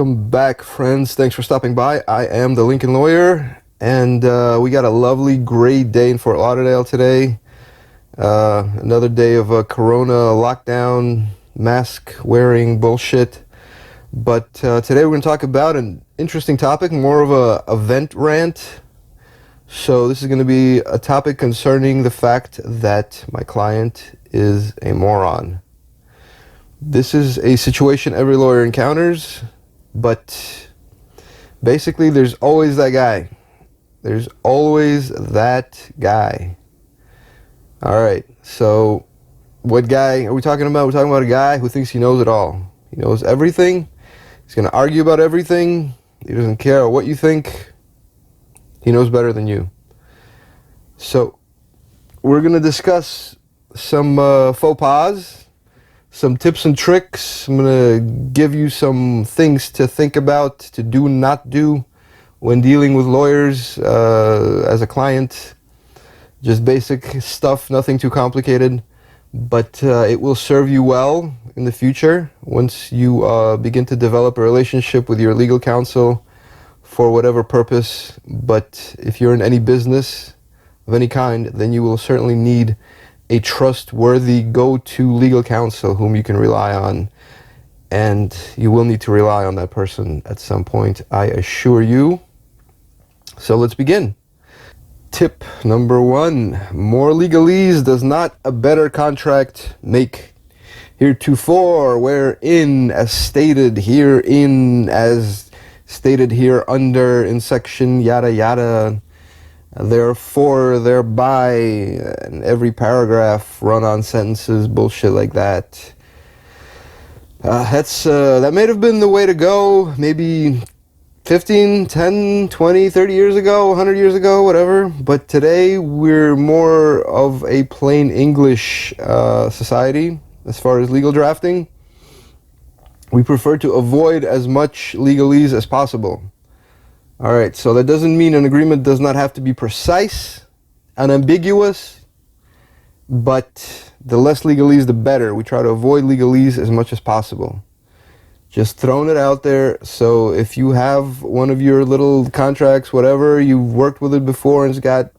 Welcome back, friends. Thanks for stopping by. I am the Lincoln Lawyer, and we got a lovely, great day in Fort Lauderdale today. Another day of a corona lockdown, mask-wearing bullshit. But today we're going to talk about an interesting topic, more of a event rant. So this is going to be a topic concerning the fact that my client is a moron. This is a situation every lawyer encounters, but basically there's always that guy. There's always that guy. Alright, so what guy are we talking about? We're talking about a guy who thinks he knows it all. He knows everything. He's going to argue about everything. He doesn't care what you think. He knows better than you. So we're going to discuss some faux pas, some tips and tricks. I'm going to give you some things to think about, to do and not do when dealing with lawyers as a client. Just basic stuff, nothing too complicated, but it will serve you well in the future once you begin to develop a relationship with your legal counsel for whatever purpose. But if you're in any business of any kind, then you will certainly need a trustworthy go-to legal counsel whom you can rely on, and you will need to rely on that person at some point, I assure you. So let's begin. Tip number 1, more legalese does not a better contract make. Heretofore, wherein, as stated herein, as stated here under, in section yada yada, therefore, thereby, and every paragraph, run-on sentences, bullshit like that. That may have been the way to go, maybe 15, 10, 20, 30 years ago, 100 years ago, whatever. But today, we're more of a plain English society as far as legal drafting. We prefer to avoid as much legalese as possible. Alright, so that doesn't mean an agreement does not have to be precise, unambiguous, but the less legalese, the better. We try to avoid legalese as much as possible. Just throwing it out there, so if you have one of your little contracts, whatever, you've worked with it before and it's got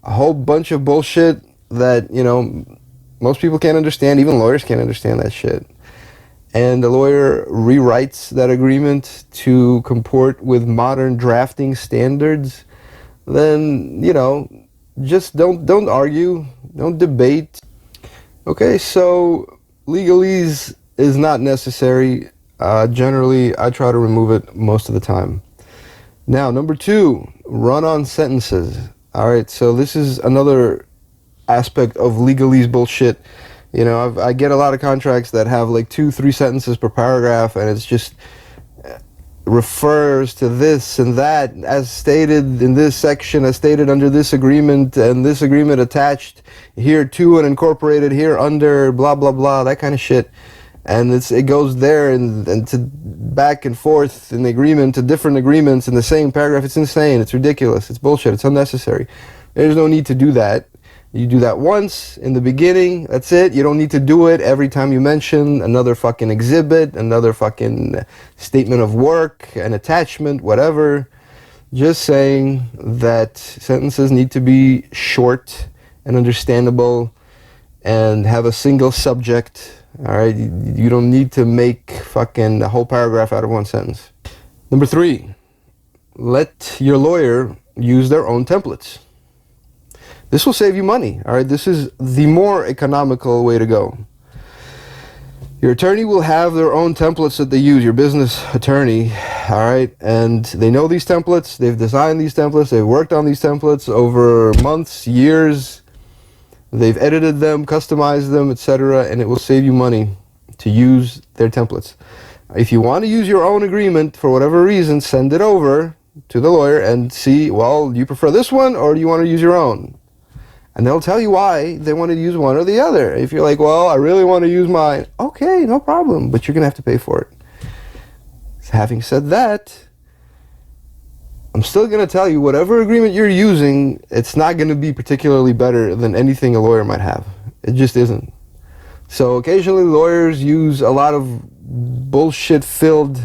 a whole bunch of bullshit that, you know, most people can't understand, even lawyers can't understand that shit, and the lawyer rewrites that agreement to comport with modern drafting standards, then, you know, just don't argue, don't debate. Okay, so legalese is not necessary. Generally, I try to remove it most of the time. Now, number 2, run-on sentences. Alright, so this is another aspect of legalese bullshit. You know, I get a lot of contracts that have like 2-3 sentences per paragraph, and it's just refers to this and that as stated in this section, as stated under this agreement, and this agreement attached here to and incorporated here under, blah blah blah, that kind of shit. And it goes there and to back and forth in the agreement to different agreements in the same paragraph. It's insane. It's ridiculous. It's bullshit. It's unnecessary. There's no need to do that. You do that once in the beginning, that's it. You don't need to do it every time you mention another fucking exhibit, another fucking statement of work, an attachment, whatever. Just saying that sentences need to be short and understandable and have a single subject. Alright, you don't need to make fucking a whole paragraph out of one sentence. Number 3, let your lawyer use their own templates. This will save you money, alright? This is the more economical way to go. Your attorney will have their own templates that they use, your business attorney, alright? And they know these templates, they've designed these templates, they've worked on these templates over months, years. They've edited them, customized them, etc., and it will save you money to use their templates. If you want to use your own agreement for whatever reason, send it over to the lawyer and see, well, do you prefer this one or do you want to use your own? And they'll tell you why they want to use one or the other. If you're like, well, I really want to use mine, okay, no problem, but you're going to have to pay for it. Having said that, I'm still going to tell you, whatever agreement you're using, it's not going to be particularly better than anything a lawyer might have. It just isn't. So occasionally lawyers use a lot of bullshit-filled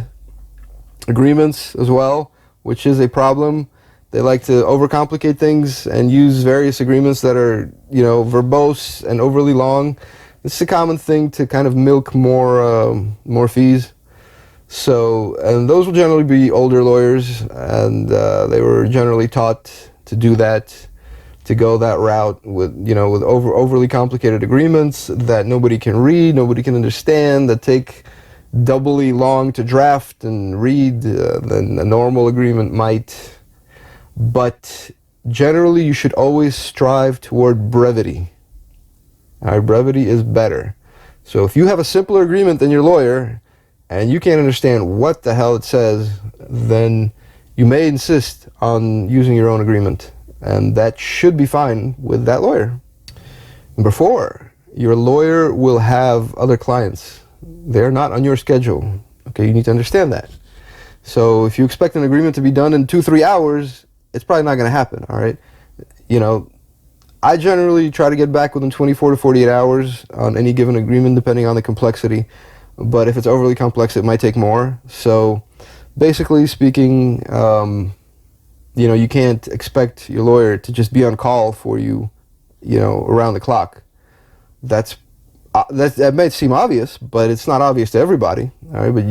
agreements as well, which is a problem. They like to overcomplicate things and use various agreements that are, verbose and overly long. This is a common thing to kind of milk more fees. So, and those will generally be older lawyers, and they were generally taught to do that, to go that route with, with overly complicated agreements that nobody can read, nobody can understand, that take doubly long to draft and read than a normal agreement might. But generally, you should always strive toward brevity. All right, brevity is better. So if you have a simpler agreement than your lawyer, and you can't understand what the hell it says, then you may insist on using your own agreement. And that should be fine with that lawyer. Number 4, your lawyer will have other clients. They're not on your schedule. Okay, you need to understand that. So if you expect an agreement to be done in 2-3 hours, it's probably not going to happen, all right? I generally try to get back within 24 to 48 hours on any given agreement, depending on the complexity. But if it's overly complex, it might take more. So basically speaking, you can't expect your lawyer to just be on call for you, around the clock. That may seem obvious, but it's not obvious to everybody. All right, but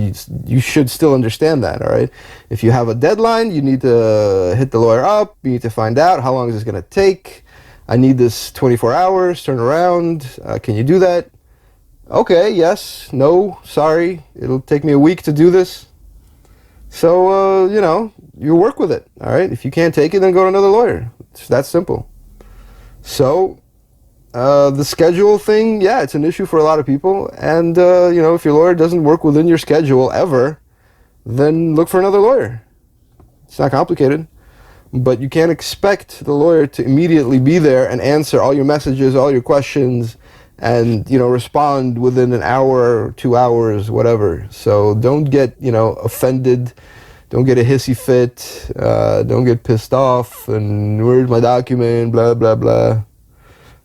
you should still understand that. All right, if you have a deadline, you need to hit the lawyer up. You need to find out how long is this going to take. I need this 24 hours. Turn around. Can you do that? Okay. Yes. No. Sorry. It'll take me a week to do this. So you work with it. All right. If you can't take it, then go to another lawyer. It's that simple. So. The schedule thing, yeah, it's an issue for a lot of people. And, if your lawyer doesn't work within your schedule ever, then look for another lawyer. It's not complicated. But you can't expect the lawyer to immediately be there and answer all your messages, all your questions, and, respond within an hour, 2 hours, whatever. So don't get, offended. Don't get a hissy fit. Don't get pissed off. And where's my document? Blah, blah, blah.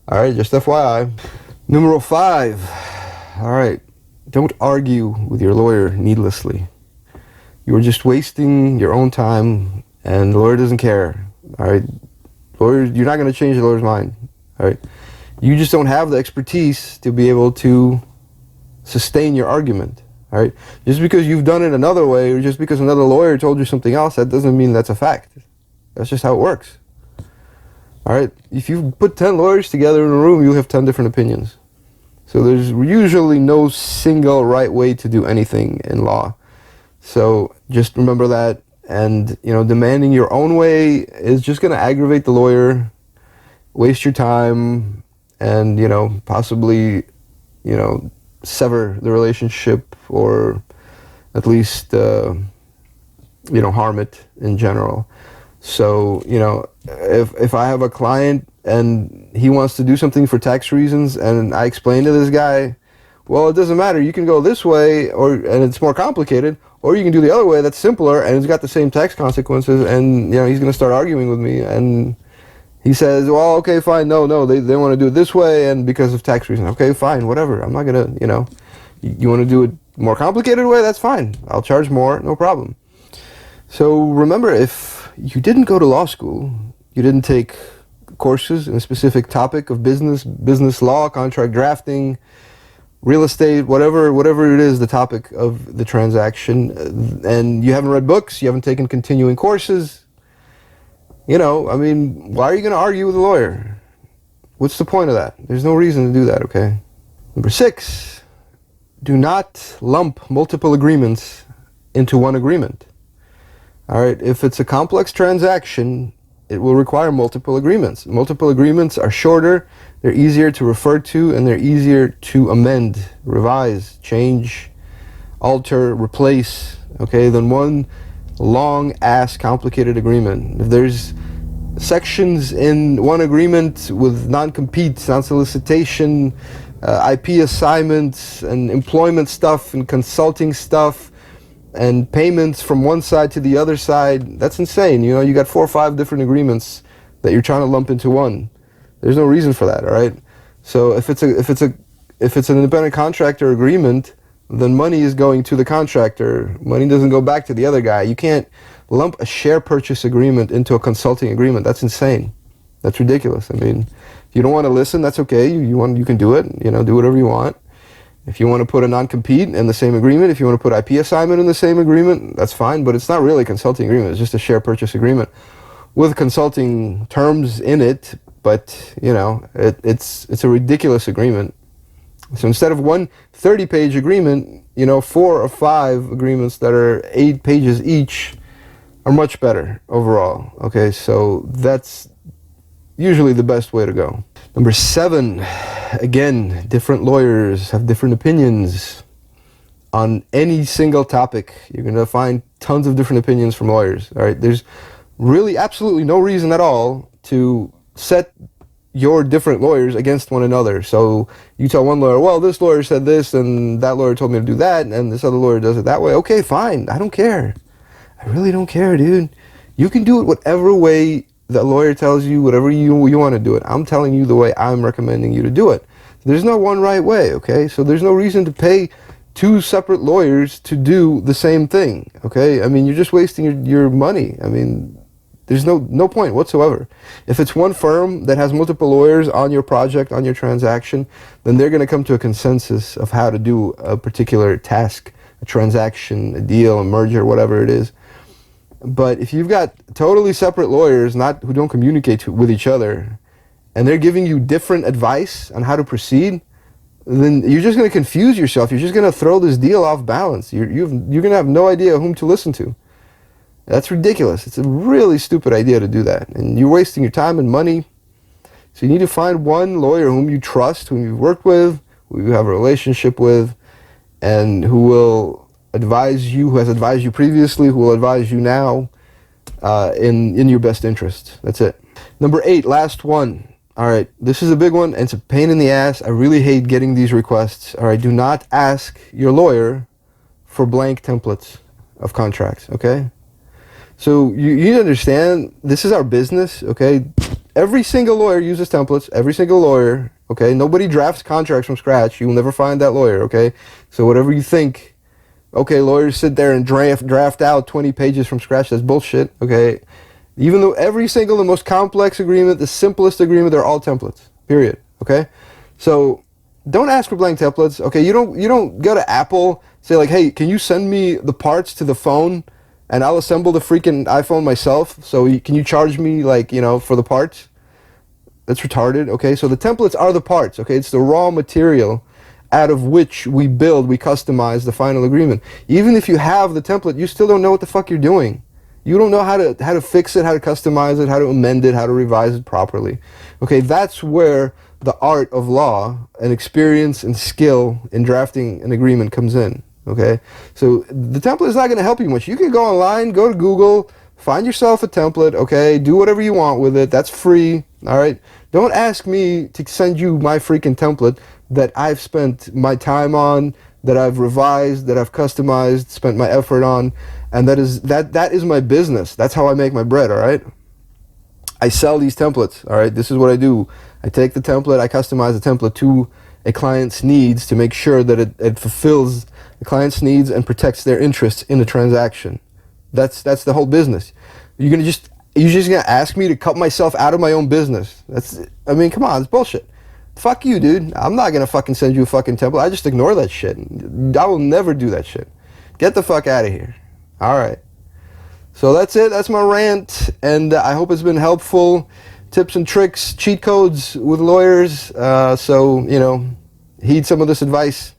All right, just FYI. Numero 5. All right, don't argue with your lawyer needlessly. You are just wasting your own time, and the lawyer doesn't care. All right, lawyer, you're not going to change the lawyer's mind. All right, you just don't have the expertise to be able to sustain your argument. All right, just because you've done it another way, or just because another lawyer told you something else, that doesn't mean that's a fact. That's just how it works. All right, if you put 10 lawyers together in a room, you'll have 10 different opinions. So there's usually no single right way to do anything in law. So just remember that. And, demanding your own way is just going to aggravate the lawyer, waste your time, and, possibly, sever the relationship, or at least, harm it in general. So, if I have a client and he wants to do something for tax reasons, and I explain to this guy, well, it doesn't matter. You can go this way, and it's more complicated, or you can do the other way that's simpler, and it's got the same tax consequences, and, he's going to start arguing with me, and he says, well, okay, fine, no, they want to do it this way, and because of tax reasons. Okay, fine, whatever. I'm not going to, you want to do it more complicated way? That's fine. I'll charge more, no problem. So remember, if you didn't go to law school, you didn't take courses in a specific topic of business law, contract drafting, real estate, whatever it is, the topic of the transaction, and you haven't read books, you haven't taken continuing courses, why are you going to argue with a lawyer? What's the point of that? There's no reason to do that, okay? Number 6, do not lump multiple agreements into one agreement. All right, if it's a complex transaction, it will require multiple agreements. Multiple agreements are shorter, they're easier to refer to, and they're easier to amend, revise, change, alter, replace, okay, than one long-ass complicated agreement. If there's sections in one agreement with non-compete, non-solicitation, IP assignments, and employment stuff, and consulting stuff, and payments from one side to the other side, that's insane. You got 4 or 5 different agreements that you're trying to lump into one. There's no reason for that, all right? So if it's an independent contractor agreement, then money is going to the contractor. Money doesn't go back to the other guy. You can't lump a share purchase agreement into a consulting agreement. That's insane. That's ridiculous. I mean, if you don't want to listen, that's okay. You can do it. Do whatever you want. If you want to put a non-compete in the same agreement, if you want to put IP assignment in the same agreement, that's fine. But it's not really a consulting agreement. It's just a share purchase agreement with consulting terms in it. But it's a ridiculous agreement. So instead of one 30-page agreement, 4 or 5 agreements that are 8 pages each are much better overall. Okay, so that's usually the best way to go. Number 7, again, different lawyers have different opinions on any single topic. You're going to find tons of different opinions from lawyers. All right, there's really absolutely no reason at all to set your different lawyers against one another. So you tell one lawyer, well, this lawyer said this, and that lawyer told me to do that, and this other lawyer does it that way. Okay, fine. I don't care. I really don't care, dude. You can do it whatever way the lawyer tells you, whatever you want to do it. I'm telling you the way I'm recommending you to do it. There's no one right way, okay? So there's no reason to pay 2 separate lawyers to do the same thing, okay? I mean, you're just wasting your money. I mean, there's no point whatsoever. If it's one firm that has multiple lawyers on your project, on your transaction, then they're going to come to a consensus of how to do a particular task, a transaction, a deal, a merger, whatever it is. But if you've got totally separate lawyers who don't communicate with each other, and they're giving you different advice on how to proceed, then you're just going to confuse yourself. You're just going to throw this deal off balance. You're going to have no idea whom to listen to. That's ridiculous. It's a really stupid idea to do that. And you're wasting your time and money. So you need to find one lawyer whom you trust, whom you've worked with, who you have a relationship with, and who will advise you, who has advised you previously, who will advise you now in your best interest. That's it. Number 8, last one. All right, this is a big one, and it's a pain in the ass. I really hate getting these requests. All right, do not ask your lawyer for blank templates of contracts, okay? So you need to understand, this is our business, okay? Every single lawyer uses templates, every single lawyer, okay? Nobody drafts contracts from scratch. You will never find that lawyer, okay? So whatever you think, okay, lawyers sit there and draft out 20 pages from scratch, that's bullshit, okay? Even though every single, the most complex agreement, the simplest agreement, they're all templates, period, okay? So don't ask for blank templates, okay? You don't go to Apple, say like, hey, can you send me the parts to the phone and I'll assemble the freaking iPhone myself, so can you charge me, like, for the parts? That's retarded, okay? So the templates are the parts, okay? It's the raw material out of which we customize the final agreement. Even if you have the template, you still don't know what the fuck you're doing. You don't know how to fix it, how to customize it, how to amend it, how to revise it properly. Okay, that's where the art of law and experience and skill in drafting an agreement comes in. Okay, so the template is not going to help you much. You can go online, go to Google, find yourself a template, okay, do whatever you want with it. That's free, all right? Don't ask me to send you my freaking template that I've spent my time on, that I've revised, that I've customized, spent my effort on, and that is my business. That's how I make my bread, all right? I sell these templates, all right? This is what I do. I take the template, I customize the template to a client's needs to make sure that it fulfills the client's needs and protects their interests in the transaction. That's the whole business. You're just gonna ask me to cut myself out of my own business. I mean, come on, it's bullshit. Fuck you, dude. I'm not gonna fucking send you a fucking template. I just ignore that shit. I will never do that shit. Get the fuck out of here. All right. So that's it. That's my rant, and I hope it's been helpful. Tips and tricks, cheat codes with lawyers. So heed some of this advice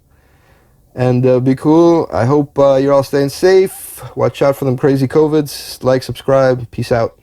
and be cool. I hope you're all staying safe. Watch out for them crazy COVIDs. Like, subscribe. Peace out.